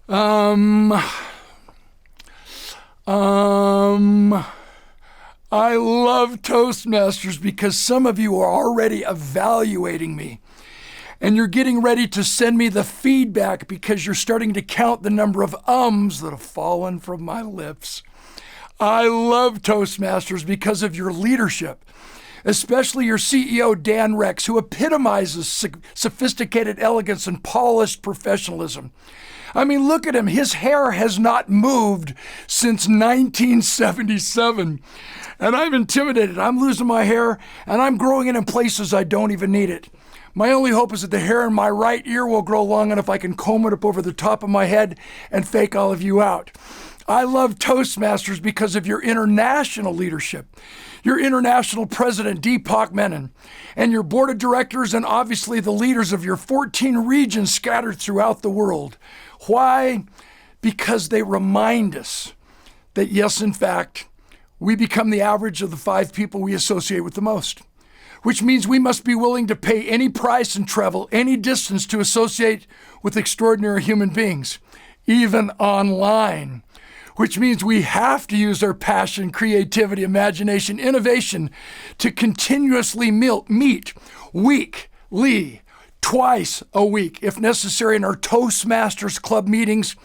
Um, I love Toastmasters because some of you are already evaluating me. And you're getting ready to send me the feedback because you're starting to count the number of ums that have fallen from my lips. I love Toastmasters because of your leadership, especially your CEO, Dan Rex, who epitomizes sophisticated elegance and polished professionalism. I mean, look at him. His hair has not moved since 1977. And I'm intimidated. I'm losing my hair, and I'm growing it in places I don't even need it. My only hope is that the hair in my right ear will grow long enough I can comb it up over the top of my head and fake all of you out. I love Toastmasters because of your international leadership, your international president, Deepak Menon, and your board of directors, and obviously the leaders of your 14 regions scattered throughout the world. Why? Because they remind us that, yes, in fact, we become the average of the 5 people we associate with the most, which means we must be willing to pay any price and travel any distance to associate with extraordinary human beings, even online, which means we have to use our passion, creativity, imagination, innovation to continuously meet weekly, twice a week, if necessary, in our Toastmasters Club meetings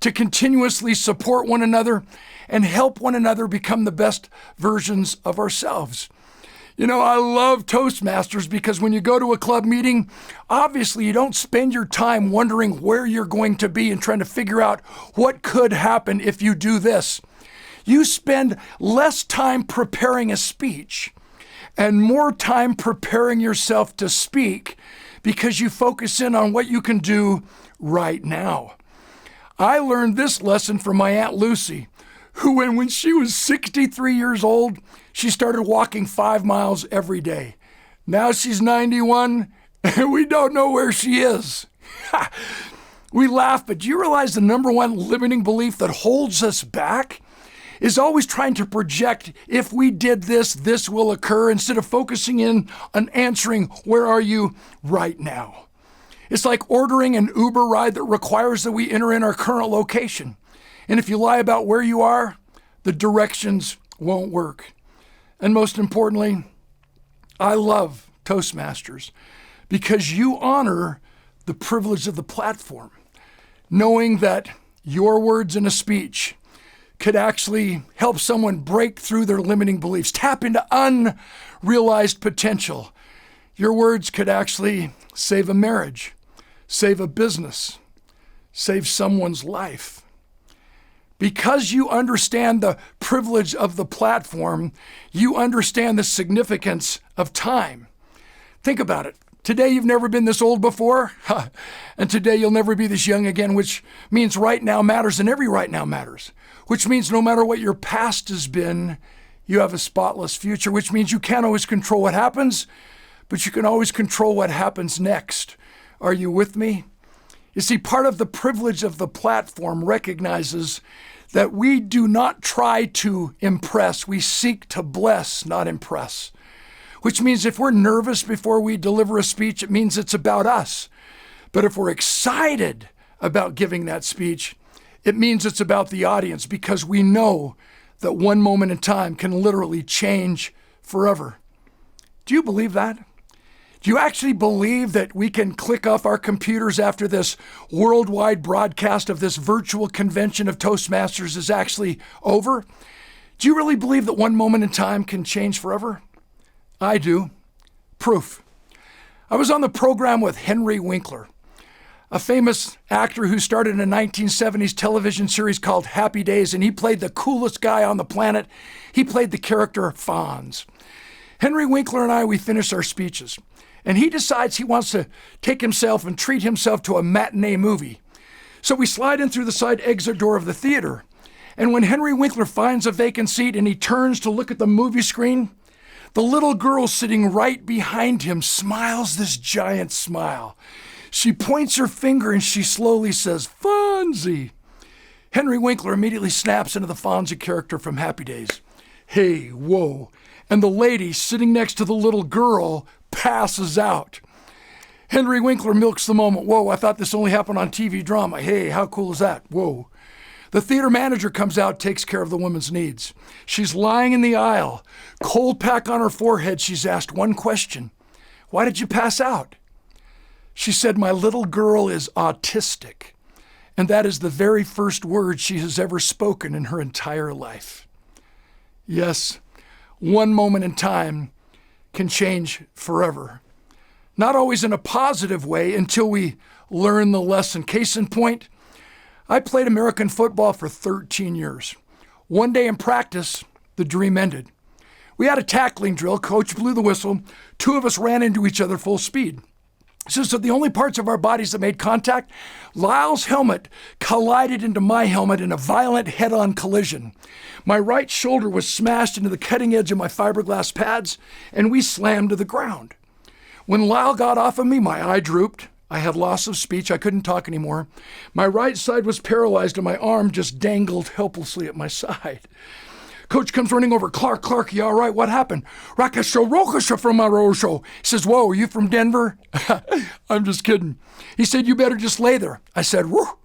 to continuously support one another and help one another become the best versions of ourselves. You know, I love Toastmasters because when you go to a club meeting, obviously you don't spend your time wondering where you're going to be and trying to figure out what could happen if you do this. You spend less time preparing a speech and more time preparing yourself to speak because you focus in on what you can do right now. I learned this lesson from my Aunt Lucy, who when she was 63 years old, she started walking 5 miles every day. Now she's 91, and we don't know where she is. We laugh, but do you realize the number one limiting belief that holds us back is always trying to project, if we did this, this will occur, instead of focusing in on answering, where are you right now? It's like ordering an Uber ride that requires that we enter in our current location. And if you lie about where you are, the directions won't work. And most importantly, I love Toastmasters because you honor the privilege of the platform, knowing that your words in a speech could actually help someone break through their limiting beliefs, tap into unrealized potential. Your words could actually save a marriage, save a business, save someone's life. Because you understand the privilege of the platform, you understand the significance of time. Think about it. Today you've never been this old before, and today you'll never be this young again, which means right now matters and every right now matters, which means no matter what your past has been, you have a spotless future, which means you can't always control what happens, but you can always control what happens next. Are you with me? You see, part of the privilege of the platform recognizes that we do not try to impress. We seek to bless, not impress. Which means if we're nervous before we deliver a speech, it means it's about us. But if we're excited about giving that speech, it means it's about the audience, because we know that one moment in time can literally change forever. Do you believe that? Do you actually believe that we can click off our computers after this worldwide broadcast of this virtual convention of Toastmasters is actually over? Do you really believe that one moment in time can change forever? I do. Proof. I was on the program with Henry Winkler, a famous actor who started in a 1970s television series called Happy Days, and he played the coolest guy on the planet. He played the character Fonz. Henry Winkler and I, we finished our speeches. And he decides he wants to take himself and treat himself to a matinee movie. So we slide in through the side exit door of the theater. And when Henry Winkler finds a vacant seat and he turns to look at the movie screen, the little girl sitting right behind him smiles this giant smile. She points her finger and she slowly says, "Fonzie." Henry Winkler immediately snaps into the Fonzie character from Happy Days. Hey, whoa. And the lady sitting next to the little girl passes out. Henry Winkler milks the moment. Whoa, I thought this only happened on TV drama. Hey, how cool is that? Whoa. The theater manager comes out, takes care of the woman's needs. She's lying in the aisle, cold pack on her forehead. She's asked one question. Why did you pass out? She said, my little girl is autistic. And that is the very first word she has ever spoken in her entire life. Yes, one moment in time can change forever. Not always in a positive way until we learn the lesson. Case in point, I played American football for 13 years. One day in practice, the dream ended. We had a tackling drill. Coach blew the whistle. Two of us ran into each other full speed. So the only parts of our bodies that made contact, Lyle's helmet collided into my helmet in a violent head-on collision. My right shoulder was smashed into the cutting edge of my fiberglass pads, and we slammed to the ground. When Lyle got off of me, my eye drooped. I had loss of speech. I couldn't talk anymore. My right side was paralyzed, and my arm just dangled helplessly at my side. Coach comes running over. Clark, you all right? What happened? Rakasha from Marosho. He says, whoa, are you from Denver? I'm just kidding. He said, you better just lay there. I said, whoo.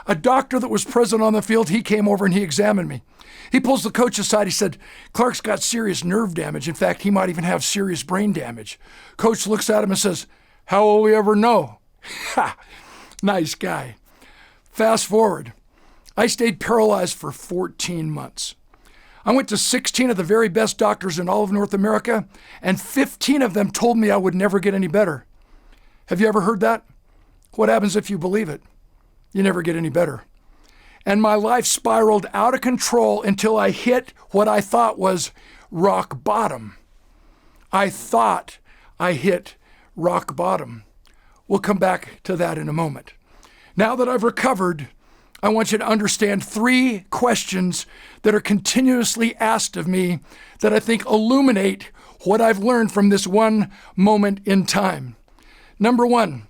A doctor that was present on the field, he came over and he examined me. He pulls the coach aside. He said, Clark's got serious nerve damage. In fact, he might even have serious brain damage. Coach looks at him and says, how will we ever know? Ha! Nice guy. Fast forward. I stayed paralyzed for 14 months. I went to 16 of the very best doctors in all of North America, and 15 of them told me I would never get any better. Have you ever heard that? What happens if you believe it? You never get any better. And my life spiraled out of control until I hit what I thought was rock bottom. I thought I hit rock bottom. We'll come back to that in a moment. Now that I've recovered, I want you to understand 3 questions that are continuously asked of me that I think illuminate what I've learned from this one moment in time. Number 1,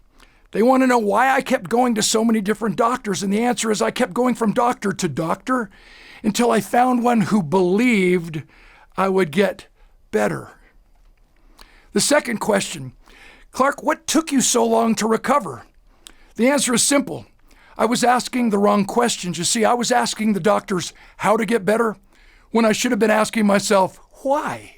they want to know why I kept going to so many different doctors. And the answer is I kept going from doctor to doctor until I found one who believed I would get better. The second question, Clark, what took you so long to recover? The answer is simple. I was asking the wrong questions. You see, I was asking the doctors how to get better when I should have been asking myself, why?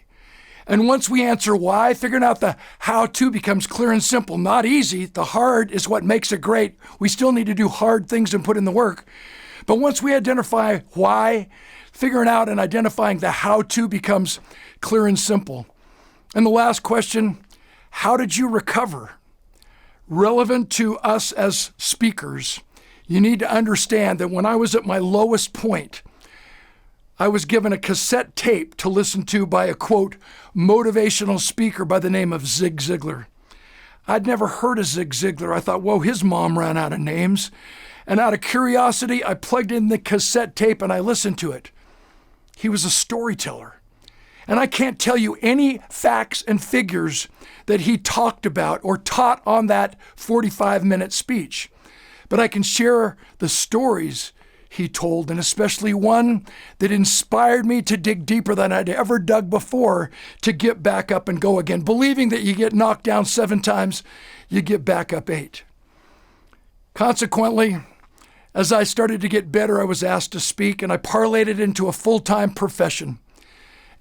And once we answer why, figuring out the how-to becomes clear and simple. Not easy. The hard is what makes it great. We still need to do hard things and put in the work. But once we identify why, figuring out and identifying the how-to becomes clear and simple. And the last question, how did you recover? Relevant to us as speakers, you need to understand that when I was at my lowest point, I was given a cassette tape to listen to by a, quote, motivational speaker by the name of Zig Ziglar. I'd never heard of Zig Ziglar. I thought, whoa, his mom ran out of names. And out of curiosity, I plugged in the cassette tape and I listened to it. He was a storyteller. And I can't tell you any facts and figures that he talked about or taught on that 45-minute speech. But I can share the stories he told, and especially one that inspired me to dig deeper than I'd ever dug before to get back up and go again, believing that you get knocked down 7 times, you get back up 8. Consequently, as I started to get better, I was asked to speak, and I parlayed it into a full-time profession.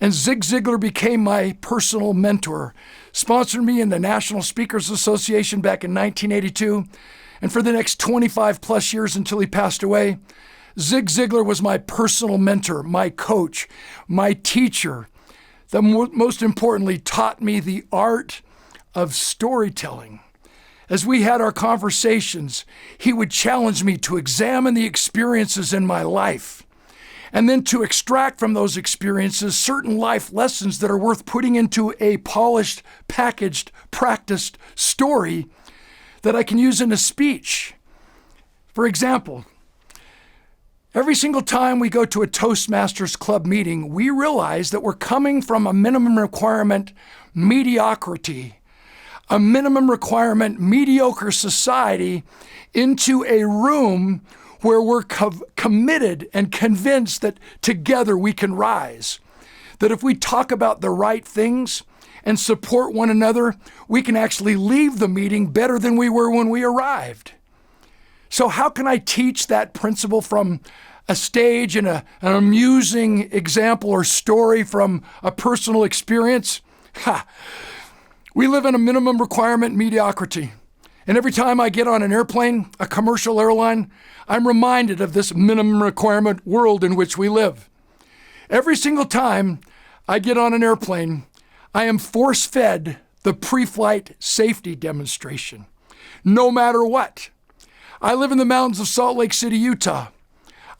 And Zig Ziglar became my personal mentor, sponsored me in the National Speakers Association back in 1982, and for the next 25 plus years until he passed away, Zig Ziglar was my personal mentor, my coach, my teacher, that most importantly taught me the art of storytelling. As we had our conversations, he would challenge me to examine the experiences in my life and then to extract from those experiences certain life lessons that are worth putting into a polished, packaged, practiced story that I can use in a speech. For example, every single time we go to a Toastmasters Club meeting, we realize that we're coming from a minimum requirement mediocrity, a minimum requirement mediocre society into a room where we're committed and convinced that together we can rise. That if we talk about the right things and support one another, we can actually leave the meeting better than we were when we arrived. So how can I teach that principle from a stage and an amusing example or story from a personal experience? We live in a minimum requirement mediocrity. And every time I get on an airplane, a commercial airline, I'm reminded of this minimum requirement world in which we live. Every single time I get on an airplane, I am force-fed the pre-flight safety demonstration, no matter what. I live in the mountains of Salt Lake City, Utah.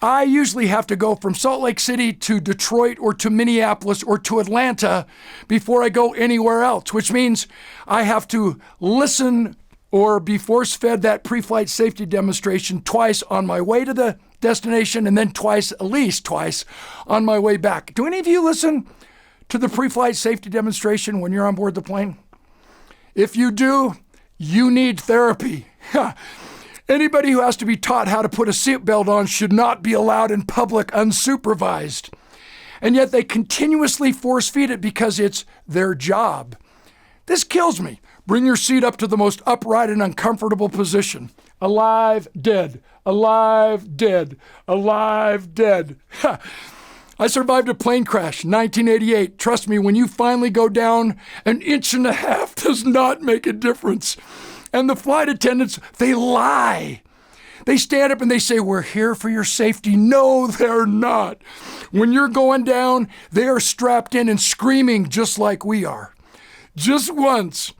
I usually have to go from Salt Lake City to Detroit or to Minneapolis or to Atlanta before I go anywhere else, which means I have to listen or be force-fed that pre-flight safety demonstration twice on my way to the destination and then at least twice on my way back. Do any of you listen to the pre-flight safety demonstration when you're on board the plane? If you do, you need therapy. Anybody who has to be taught how to put a seatbelt on should not be allowed in public unsupervised. And yet they continuously force feed it because it's their job. This kills me. Bring your seat up to the most upright and uncomfortable position. Alive, dead. Alive, dead. Alive, dead. I survived a plane crash in 1988. Trust me, when you finally go down, 1.5 inches does not make a difference. And the flight attendants, they lie. They stand up and they say, "We're here for your safety." No, they're not. When you're going down, they are strapped in and screaming just like we are. Just once,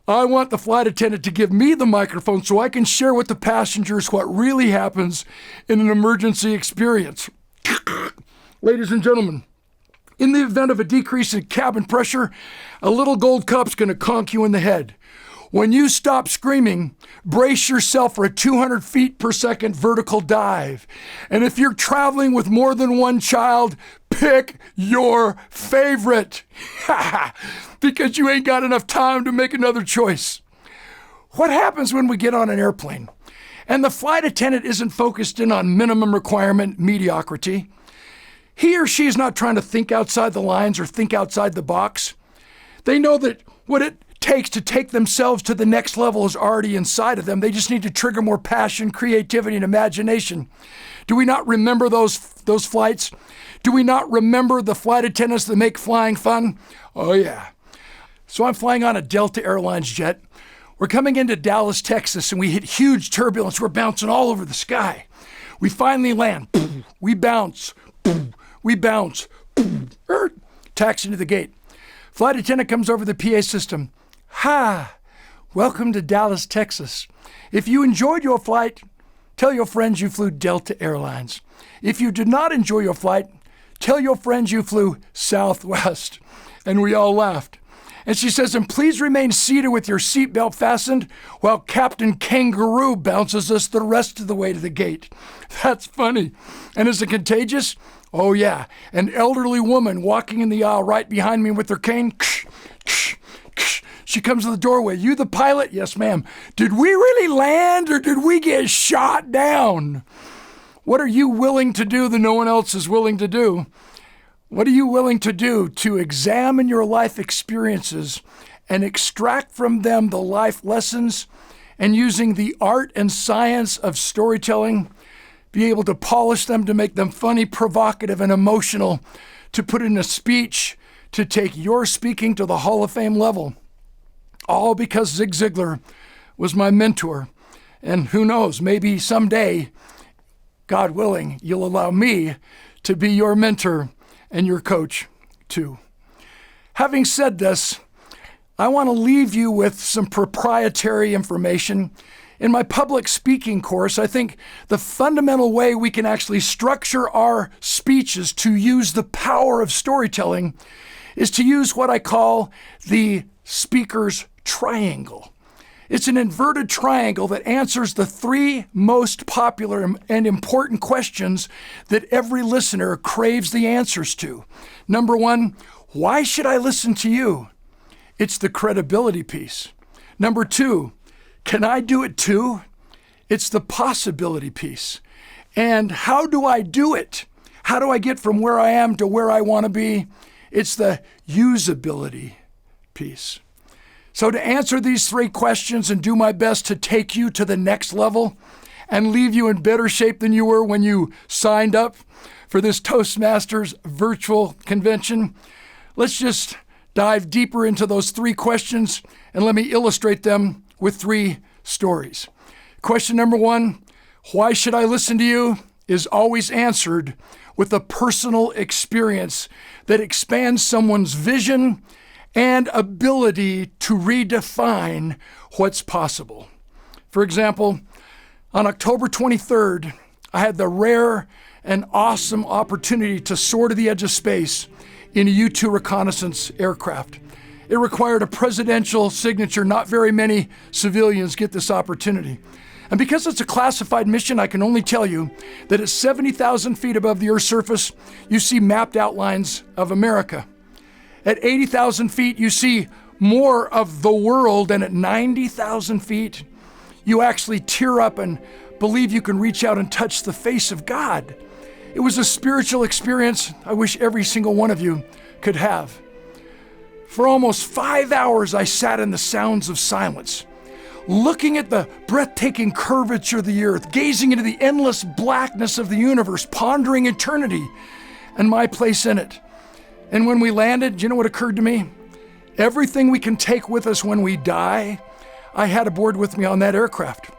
I want the flight attendant to give me the microphone so I can share with the passengers what really happens in an emergency experience. Ladies and gentlemen, in the event of a decrease in cabin pressure, a little gold cup's going to conk you in the head. When you stop screaming, brace yourself for a 200 feet per second vertical dive. And if you're traveling with more than one child, pick your favorite. Because you ain't got enough time to make another choice. What happens when we get on an airplane and the flight attendant isn't focused in on minimum requirement mediocrity? He or she is not trying to think outside the lines or think outside the box. They know that what it takes to take themselves to the next level is already inside of them. They just need to trigger more passion, creativity, and imagination. Do we not remember those flights? Do we not remember the flight attendants that make flying fun? Oh, yeah. So I'm flying on a Delta Airlines jet. We're coming into Dallas, Texas, and we hit huge turbulence. We're bouncing all over the sky. We finally land. We bounce. We bounce. Taxi to the gate. Flight attendant comes over the PA system. Welcome to Dallas, Texas. If you enjoyed your flight, tell your friends you flew Delta Airlines. If you did not enjoy your flight, tell your friends you flew Southwest. And we all laughed. And she says, and please remain seated with your seatbelt fastened while Captain Kangaroo bounces us the rest of the way to the gate. That's funny. And is it contagious? Oh, yeah. An elderly woman walking in the aisle right behind me with her cane. She comes to the doorway. You the pilot? Yes, ma'am. Did we really land or did we get shot down? What are you willing to do that no one else is willing to do? What are you willing to do to examine your life experiences and extract from them the life lessons and using the art and science of storytelling, be able to polish them to make them funny, provocative, and emotional, to put in a speech, to take your speaking to the Hall of Fame level? All because Zig Ziglar was my mentor. And who knows, maybe someday, God willing, you'll allow me to be your mentor and your coach too. Having said this, I want to leave you with some proprietary information. In my public speaking course, I think the fundamental way we can actually structure our speeches to use the power of storytelling is to use what I call the speaker's triangle. It's an inverted triangle that answers the 3 most popular and important questions that every listener craves the answers to. Number 1, why should I listen to you? It's the credibility piece. Number 2, can I do it too? It's the possibility piece. And how do I do it? How do I get from where I am to where I want to be? It's the usability peace. So to answer these 3 questions and do my best to take you to the next level and leave you in better shape than you were when you signed up for this Toastmasters virtual convention, let's just dive deeper into those 3 questions and let me illustrate them with 3 stories. Question number 1, why should I listen to you, is always answered with a personal experience that expands someone's vision and ability to redefine what's possible. For example, on October 23rd, I had the rare and awesome opportunity to soar to the edge of space in a U-2 reconnaissance aircraft. It required a presidential signature. Not very many civilians get this opportunity. And because it's a classified mission, I can only tell you that at 70,000 feet above the Earth's surface, you see mapped outlines of America. At 80,000 feet, you see more of the world, and at 90,000 feet, you actually tear up and believe you can reach out and touch the face of God. It was a spiritual experience I wish every single one of you could have. For almost 5 hours, I sat in the sounds of silence, looking at the breathtaking curvature of the earth, gazing into the endless blackness of the universe, pondering eternity and my place in it. And when we landed, do you know what occurred to me? Everything we can take with us when we die, I had aboard with me on that aircraft.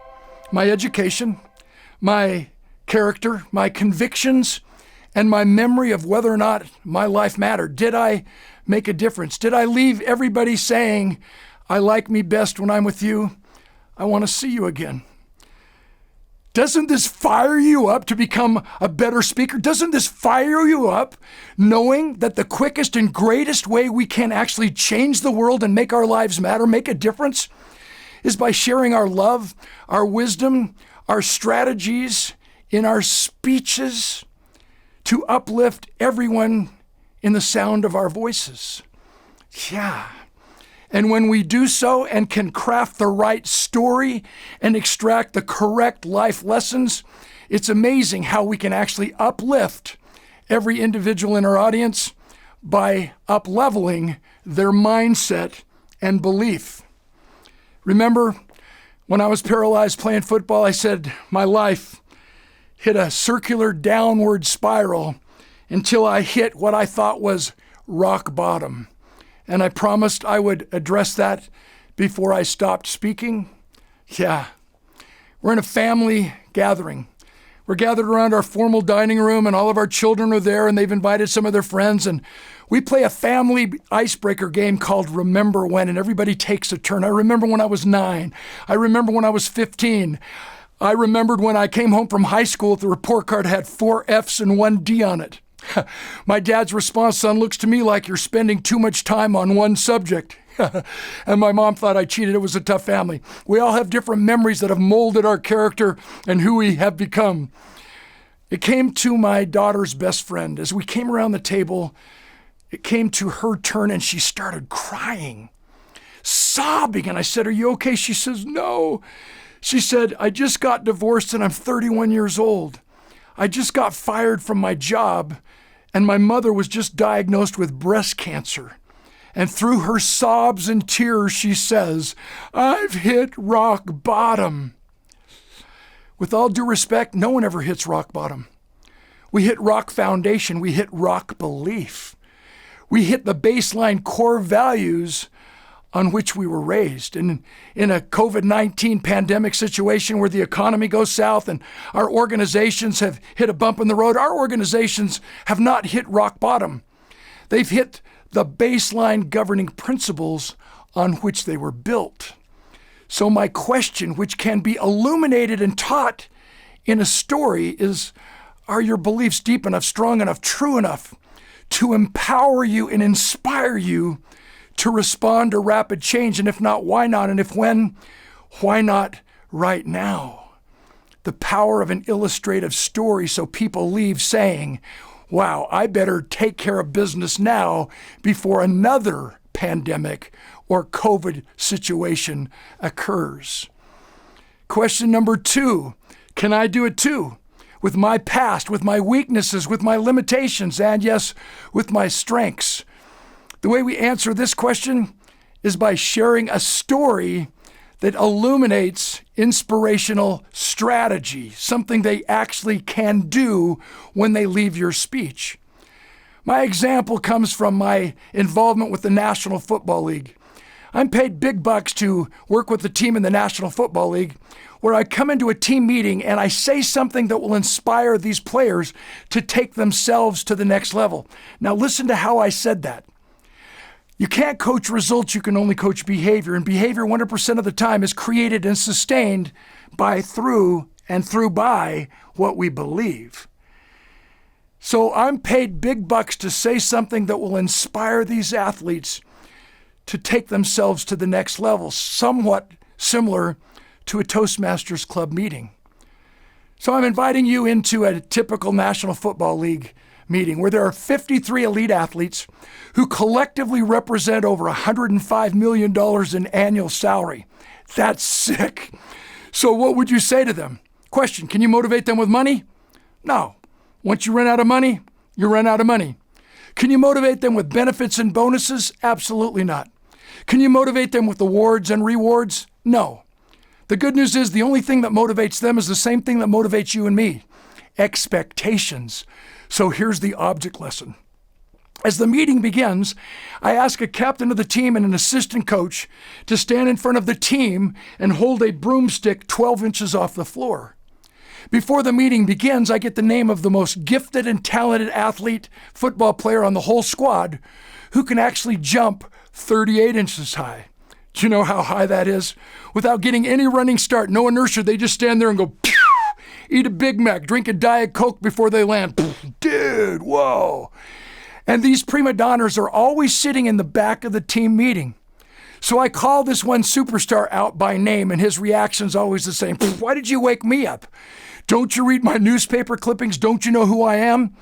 My education, my character, my convictions, and my memory of whether or not my life mattered. Did I make a difference? Did I leave everybody saying, I like me best when I'm with you? I want to see you again. Doesn't this fire you up to become a better speaker? Doesn't this fire you up knowing that the quickest and greatest way we can actually change the world and make our lives matter, make a difference, is by sharing our love, our wisdom, our strategies in our speeches to uplift everyone in the sound of our voices? Yeah. And when we do so and can craft the right story and extract the correct life lessons, it's amazing how we can actually uplift every individual in our audience by up-leveling their mindset and belief. Remember, when I was paralyzed playing football, I said my life hit a circular downward spiral until I hit what I thought was rock bottom. And I promised I would address that before I stopped speaking. Yeah, we're in a family gathering. We're gathered around our formal dining room, and all of our children are there, and they've invited some of their friends. And we play a family icebreaker game called Remember When, and everybody takes a turn. I remember when I was 9. I remember when I was 15. I remembered when I came home from high school, the report card had 4 F's and 1 D on it. My dad's response, son, looks to me like you're spending too much time on one subject. And my mom thought I cheated. It was a tough family. We all have different memories that have molded our character and who we have become. It came to my daughter's best friend. As we came around the table, it came to her turn and she started crying, sobbing. And I said, are you okay? She says, no. She said, I just got divorced and I'm 31 years old. I just got fired from my job, and my mother was just diagnosed with breast cancer. And through her sobs and tears, she says, I've hit rock bottom. With all due respect, no one ever hits rock bottom. We hit rock foundation. We hit rock belief. We hit the baseline core values on which we were raised. And in a COVID-19 pandemic situation where the economy goes south and our organizations have hit a bump in the road, our organizations have not hit rock bottom. They've hit the baseline governing principles on which they were built. So my question, which can be illuminated and taught in a story, is, are your beliefs deep enough, strong enough, true enough to empower you and inspire you to respond to rapid change? And if not, why not? And if when, why not right now? The power of an illustrative story so people leave saying, wow, I better take care of business now before another pandemic or COVID situation occurs. Question number 2, can I do it too? With my past, with my weaknesses, with my limitations, and yes, with my strengths. The way we answer this question is by sharing a story that illuminates inspirational strategy, something they actually can do when they leave your speech. My example comes from my involvement with the National Football League. I'm paid big bucks to work with the team in the National Football League, where I come into a team meeting and I say something that will inspire these players to take themselves to the next level. Now listen to how I said that. You can't coach results, you can only coach behavior. And behavior 100% of the time is created and sustained by through by what we believe. So I'm paid big bucks to say something that will inspire these athletes to take themselves to the next level, somewhat similar to a Toastmasters Club meeting. So I'm inviting you into a typical National Football League meeting where there are 53 elite athletes who collectively represent over $105 million in annual salary. That's sick. So what would you say to them? Question, can you motivate them with money? No. Once you run out of money, you run out of money. Can you motivate them with benefits and bonuses? Absolutely not. Can you motivate them with awards and rewards? No. The good news is the only thing that motivates them is the same thing that motivates you and me. Expectations. So here's the object lesson. As the meeting begins, I ask a captain of the team and an assistant coach to stand in front of the team and hold a broomstick 12 inches off the floor. Before the meeting begins, I get the name of the most gifted and talented athlete, football player on the whole squad who can actually jump 38 inches high. Do you know how high that is? Without getting any running start, no inertia, they just stand there and go, pew! Eat a Big Mac, drink a Diet Coke before they land. Dude, whoa. And these prima donnas are always sitting in the back of the team meeting. So I call this one superstar out by name, and his reaction's always the same. Why did you wake me up? Don't you read my newspaper clippings? Don't you know who I am?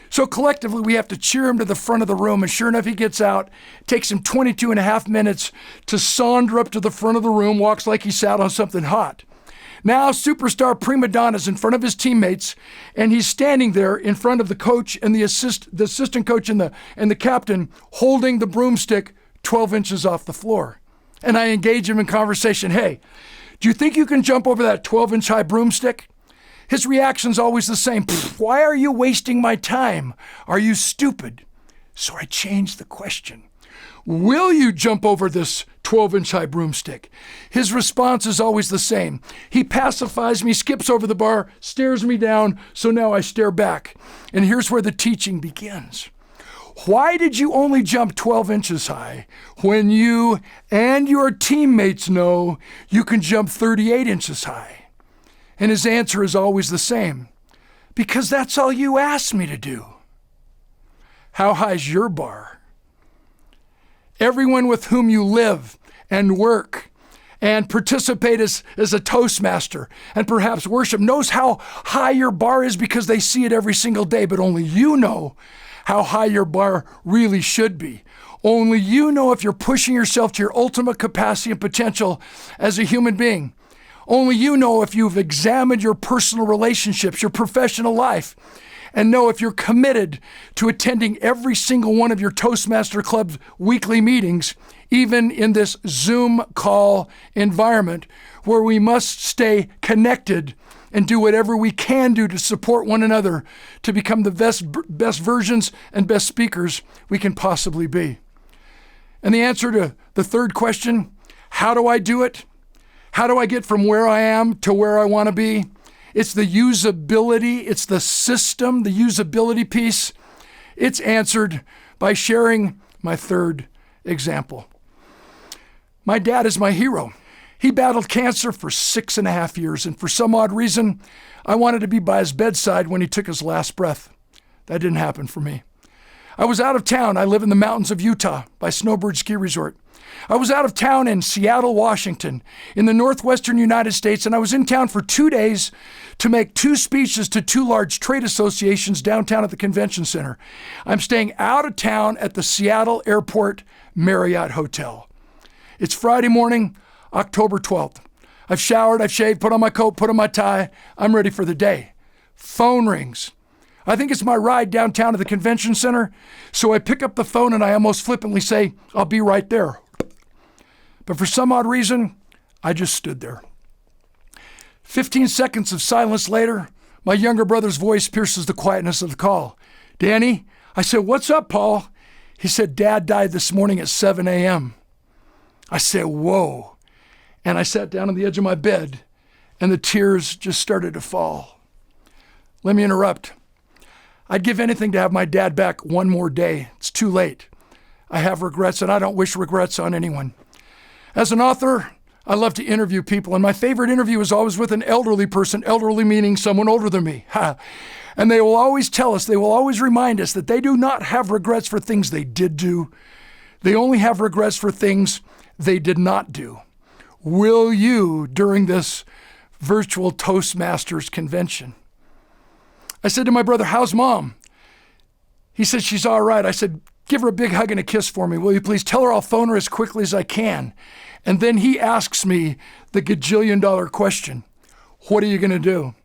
So collectively, we have to cheer him to the front of the room, and sure enough, he gets out. It takes him 22 and a half minutes to saunter up to the front of the room, walks like he sat on something hot. Now, superstar prima donna's in front of his teammates, and he's standing there in front of the coach and the assistant coach and the captain holding the broomstick 12 inches off the floor. And I engage him in conversation. Hey, do you think you can jump over that 12-inch high broomstick? His reaction's always the same. Why are you wasting my time? Are you stupid? So I changed the question. Will you jump over this 12-inch high broomstick? His response is always the same. He pacifies me, skips over the bar, stares me down, so now I stare back. And here's where the teaching begins. Why did you only jump 12 inches high when you and your teammates know you can jump 38 inches high? And his answer is always the same. Because that's all you asked me to do. How high's your bar? Everyone with whom you live and work and participate as a Toastmaster and perhaps worship knows how high your bar is because they see it every single day, but only you know how high your bar really should be. Only you know if you're pushing yourself to your ultimate capacity and potential as a human being. Only you know if you've examined your personal relationships, your professional life, and know if you're committed to attending every single one of your Toastmaster Club's weekly meetings, even in this Zoom call environment where we must stay connected and do whatever we can do to support one another to become the best versions and best speakers we can possibly be. And the answer to the third question, how do I do it? How do I get from where I am to where I want to be? It's the usability, it's the system, the usability piece. It's answered by sharing my third example. My dad is my hero. He battled cancer for 6.5 years, and for some odd reason, I wanted to be by his bedside when he took his last breath. That didn't happen for me. I was out of town. I live in the mountains of Utah by Snowbird Ski Resort. I was out of town in Seattle, Washington, in the northwestern United States, and I was in town for 2 days to make 2 speeches to 2 large trade associations downtown at the convention center. I'm staying out of town at the Seattle Airport Marriott Hotel. It's Friday morning, October 12th. I've showered, I've shaved, put on my coat, put on my tie. I'm ready for the day. Phone rings. I think it's my ride downtown to the convention center, so I pick up the phone and I almost flippantly say, I'll be right there. But for some odd reason, I just stood there. 15 seconds of silence later, my younger brother's voice pierces the quietness of the call. Danny? I said, what's up, Paul? He said, Dad died this morning at 7 a.m. I said, whoa. And I sat down on the edge of my bed, and the tears just started to fall. Let me interrupt. I'd give anything to have my dad back one more day. It's too late. I have regrets, and I don't wish regrets on anyone. As an author, I love to interview people, and my favorite interview is always with an elderly person, elderly meaning someone older than me. And they will always tell us, they will always remind us that they do not have regrets for things they did do. They only have regrets for things they did not do. Will you during this virtual Toastmasters convention? I said to my brother, how's Mom? He said, she's all right. I said, give her a big hug and a kiss for me. Will you please? Tell her I'll phone her as quickly as I can. And then he asks me the gajillion-dollar question. What are you going to do?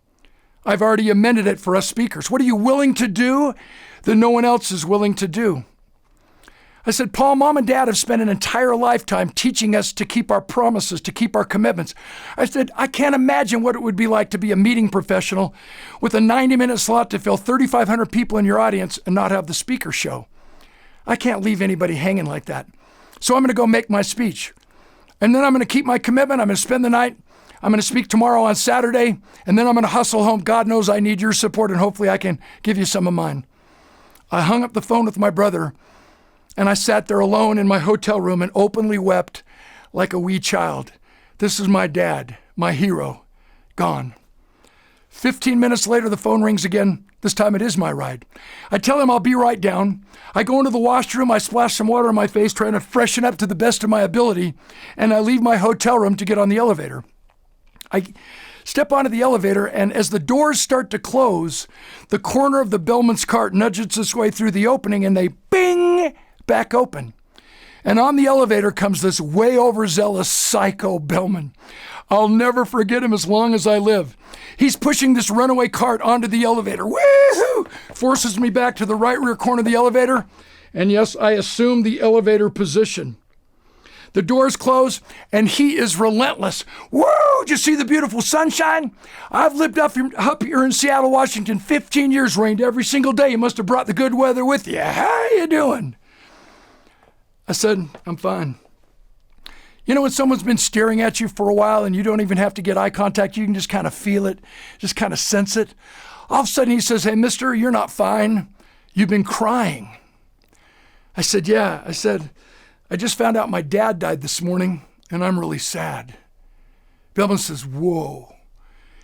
I've already amended it for us speakers. What are you willing to do that no one else is willing to do? I said, Paul, Mom and Dad have spent an entire lifetime teaching us to keep our promises, to keep our commitments. I said, I can't imagine what it would be like to be a meeting professional with a 90-minute slot to fill 3,500 people in your audience and not have the speaker show. I can't leave anybody hanging like that. So I'm going to go make my speech. And then I'm going to keep my commitment. I'm going to spend the night. I'm going to speak tomorrow on Saturday, and then I'm going to hustle home. God knows I need your support, and hopefully I can give you some of mine. I hung up the phone with my brother, and I sat there alone in my hotel room and openly wept like a wee child. This is my dad, my hero, gone. 15 minutes later, the phone rings again. This time it is my ride. I tell him I'll be right down. I go into the washroom, I splash some water on my face, trying to freshen up to the best of my ability, and I leave my hotel room to get on the elevator. I step onto the elevator, and as the doors start to close, the corner of the bellman's cart nudges its way through the opening, and they bing back open. And on the elevator comes this way overzealous psycho bellman. I'll never forget him as long as I live. He's pushing this runaway cart onto the elevator. Woohoo! Forces me back to the right rear corner of the elevator. And yes, I assume the elevator position. The doors close, and he is relentless. Whoa! Did you see the beautiful sunshine? I've lived up here in Seattle, Washington, 15 years, rained every single day. You must have brought the good weather with you. How you doing? I said, I'm fine. You know when someone's been staring at you for a while and you don't even have to get eye contact, you can just kind of feel it, just kind of sense it. All of a sudden he says, hey, mister, you're not fine. You've been crying. I said, yeah. I said, I just found out my dad died this morning and I'm really sad. Bellman says, whoa.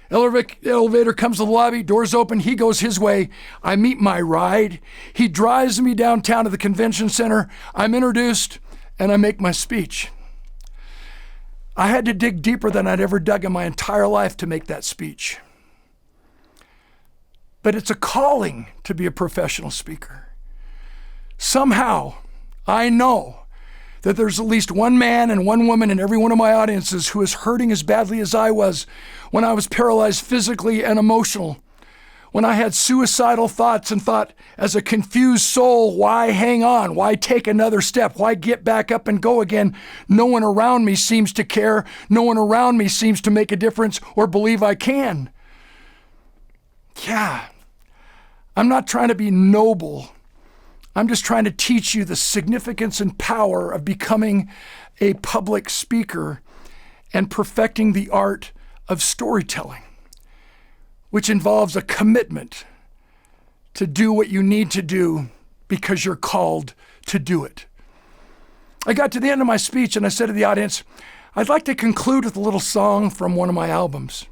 Elevator comes to the lobby, doors open, he goes his way. I meet my ride. He drives me downtown to the convention center. I'm introduced and I make my speech. I had to dig deeper than I'd ever dug in my entire life to make that speech. But it's a calling to be a professional speaker. Somehow, I know that there's at least one man and one woman in every one of my audiences who is hurting as badly as I was when I was paralyzed physically and emotional, when I had suicidal thoughts and thought, as a confused soul, why hang on? Why take another step? Why get back up and go again? No one around me seems to care. No one around me seems to make a difference or believe I can. Yeah, I'm not trying to be noble. I'm just trying to teach you the significance and power of becoming a public speaker and perfecting the art of storytelling, which involves a commitment to do what you need to do because you're called to do it. I got to the end of my speech and I said to the audience, I'd like to conclude with a little song from one of my albums.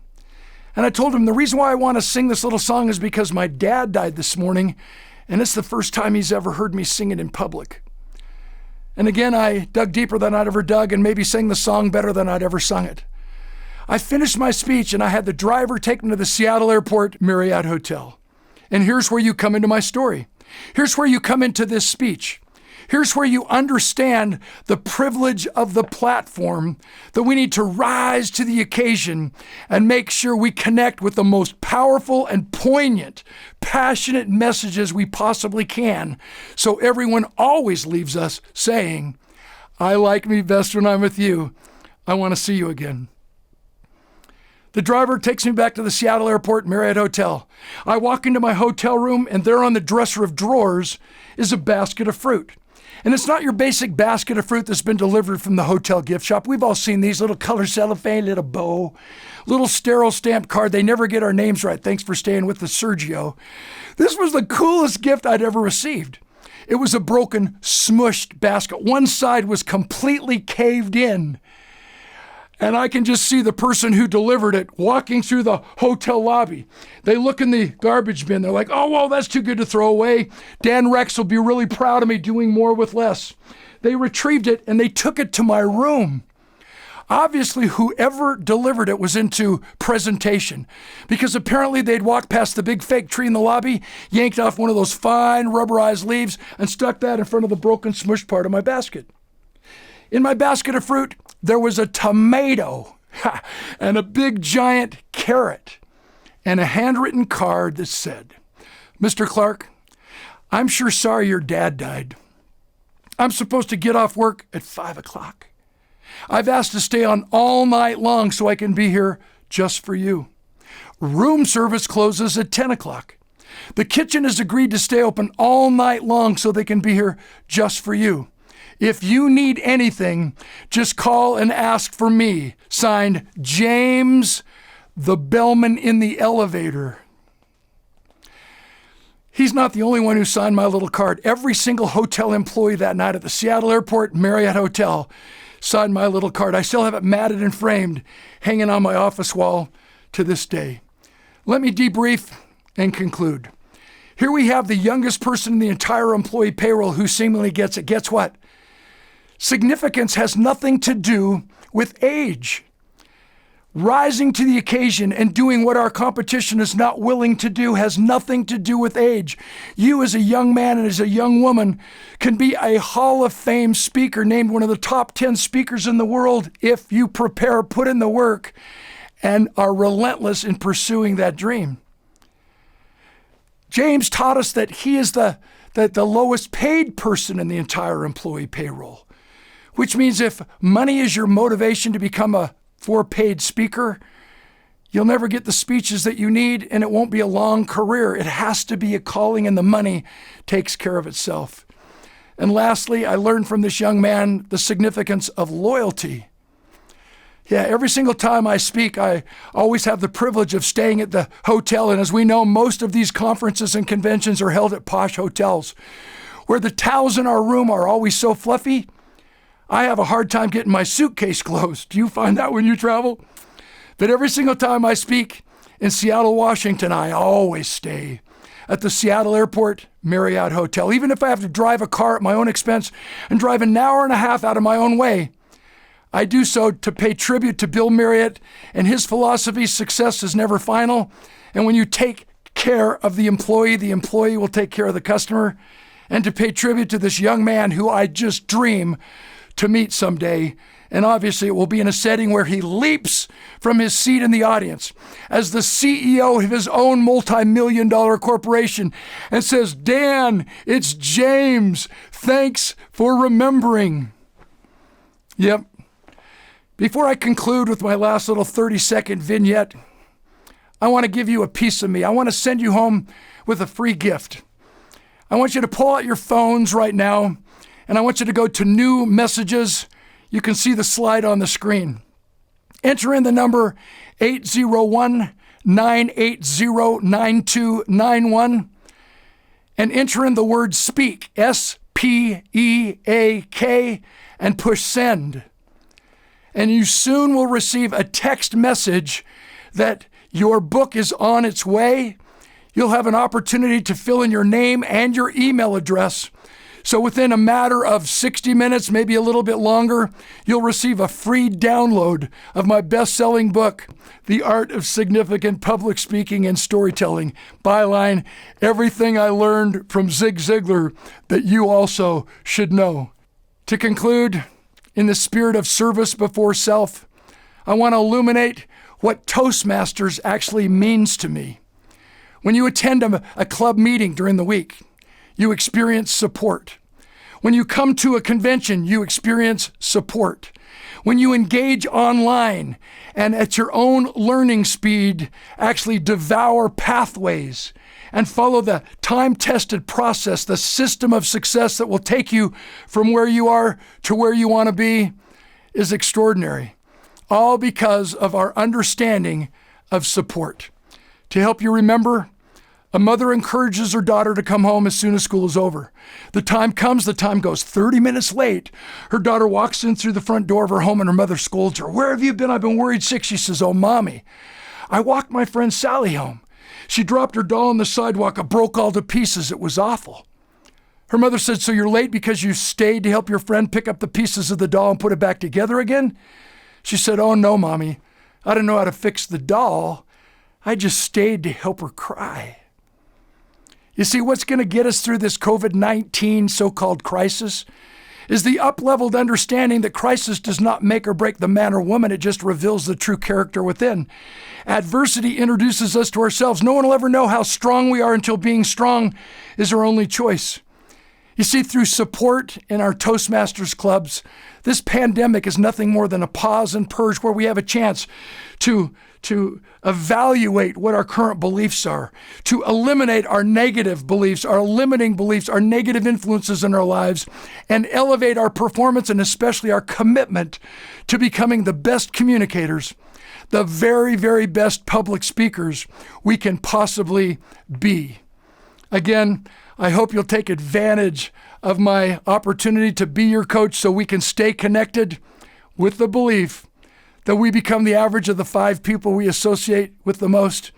And I told him the reason why I want to sing this little song is because my dad died this morning, and it's the first time he's ever heard me sing it in public. And again, I dug deeper than I'd ever dug and maybe sang the song better than I'd ever sung it. I finished my speech and I had the driver take me to the Seattle Airport Marriott Hotel. And here's where you come into my story. Here's where you come into this speech. Here's where you understand the privilege of the platform, that we need to rise to the occasion and make sure we connect with the most powerful and poignant, passionate messages we possibly can, so everyone always leaves us saying, I like me best when I'm with you. I want to see you again. The driver takes me back to the Seattle Airport Marriott Hotel. I walk into my hotel room, and there on the dresser of drawers is a basket of fruit. And it's not your basic basket of fruit that's been delivered from the hotel gift shop. We've all seen these little color cellophane, little bow, little sterile stamped card. They never get our names right. Thanks for staying with us, Sergio. This was the coolest gift I'd ever received. It was a broken, smushed basket. One side was completely caved in. And I can just see the person who delivered it walking through the hotel lobby. They look in the garbage bin. They're like, oh, well, that's too good to throw away. Dan Rex will be really proud of me doing more with less. They retrieved it and they took it to my room. Obviously, whoever delivered it was into presentation, because apparently they'd walked past the big fake tree in the lobby, yanked off one of those fine rubberized leaves, and stuck that in front of the broken, smushed part of my basket. In my basket of fruit, there was a tomato and a big giant carrot and a handwritten card that said, Mr. Clark, I'm sure sorry your dad died. I'm supposed to get off work at 5 o'clock. I've asked to stay on all night long so I can be here just for you. Room service closes at 10 o'clock. The kitchen has agreed to stay open all night long so they can be here just for you. If you need anything, just call and ask for me. Signed, James, the bellman in the elevator. He's not the only one who signed my little card. Every single hotel employee that night at the Seattle Airport Marriott Hotel signed my little card. I still have it matted and framed, hanging on my office wall to this day. Let me debrief and conclude. Here we have the youngest person in the entire employee payroll who seemingly gets it. Guess what? Significance has nothing to do with age. Rising to the occasion and doing what our competition is not willing to do has nothing to do with age. You as a young man and as a young woman can be a Hall of Fame speaker, named one of the top 10 speakers in the world if you prepare, put in the work, and are relentless in pursuing that dream. James taught us that he is the lowest paid person in the entire employee payroll, which means if money is your motivation to become a paid speaker, you'll never get the speeches that you need, and it won't be a long career. It has to be a calling, and the money takes care of itself. And lastly, I learned from this young man the significance of loyalty. Yeah, every single time I speak, I always have the privilege of staying at the hotel. And as we know, most of these conferences and conventions are held at posh hotels, where the towels in our room are always so fluffy, I have a hard time getting my suitcase closed. Do you find that when you travel? But every single time I speak in Seattle, Washington, I always stay at the Seattle Airport Marriott Hotel. Even if I have to drive a car at my own expense and drive an hour and a half out of my own way, I do so to pay tribute to Bill Marriott and his philosophy: success is never final. And when you take care of the employee will take care of the customer. And to pay tribute to this young man who I just dream to meet someday. And obviously it will be in a setting where he leaps from his seat in the audience as the CEO of his own multi-million-dollar corporation and says, Dan, it's James. Thanks for remembering. Yep. Before I conclude with my last little 30-second vignette, I want to give you a piece of me. I want to send you home with a free gift. I want you to pull out your phones right now, and I want you to go to New Messages. You can see the slide on the screen. Enter in the number 801-980-9291 and enter in the word SPEAK, S-P-E-A-K, and push send. And you soon will receive a text message that your book is on its way. You'll have an opportunity to fill in your name and your email address. So within a matter of 60 minutes, maybe a little bit longer, you'll receive a free download of my best-selling book, The Art of Significant Public Speaking and Storytelling. Byline, everything I learned from Zig Ziglar that you also should know. To conclude, in the spirit of service before self, I want to illuminate what Toastmasters actually means to me. When you attend a club meeting during the week, you experience support. When you come to a convention, you experience support. When you engage online and at your own learning speed, actually devour pathways and follow the time-tested process, the system of success that will take you from where you are to where you want to be, is extraordinary. All because of our understanding of support. To help you remember, a mother encourages her daughter to come home as soon as school is over. The time comes, the time goes 30 minutes late. Her daughter walks in through the front door of her home and her mother scolds her. "Where have you been? I've been worried sick." She says, "Oh, Mommy, I walked my friend Sally home. She dropped her doll on the sidewalk. It broke all to pieces. It was awful." Her mother said, "So you're late because you stayed to help your friend pick up the pieces of the doll and put it back together again?" She said, "Oh, no, Mommy. I didn't know how to fix the doll. I just stayed to help her cry." You see, what's going to get us through this COVID-19 so-called crisis is the up-leveled understanding that crisis does not make or break the man or woman. It just reveals the true character within. Adversity introduces us to ourselves. No one will ever know how strong we are until being strong is our only choice. You see, through support in our Toastmasters clubs, this pandemic is nothing more than a pause and purge where we have a chance to evaluate what our current beliefs are, to eliminate our negative beliefs, our limiting beliefs, our negative influences in our lives, and elevate our performance and especially our commitment to becoming the best communicators, the very, very best public speakers we can possibly be. Again, I hope you'll take advantage of my opportunity to be your coach so we can stay connected with the belief that we become the average of the 5 people we associate with the most,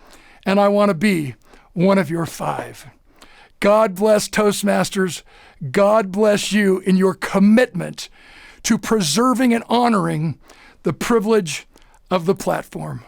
and I want to be one of your 5. God bless Toastmasters. God bless you in your commitment to preserving and honoring the privilege of the platform.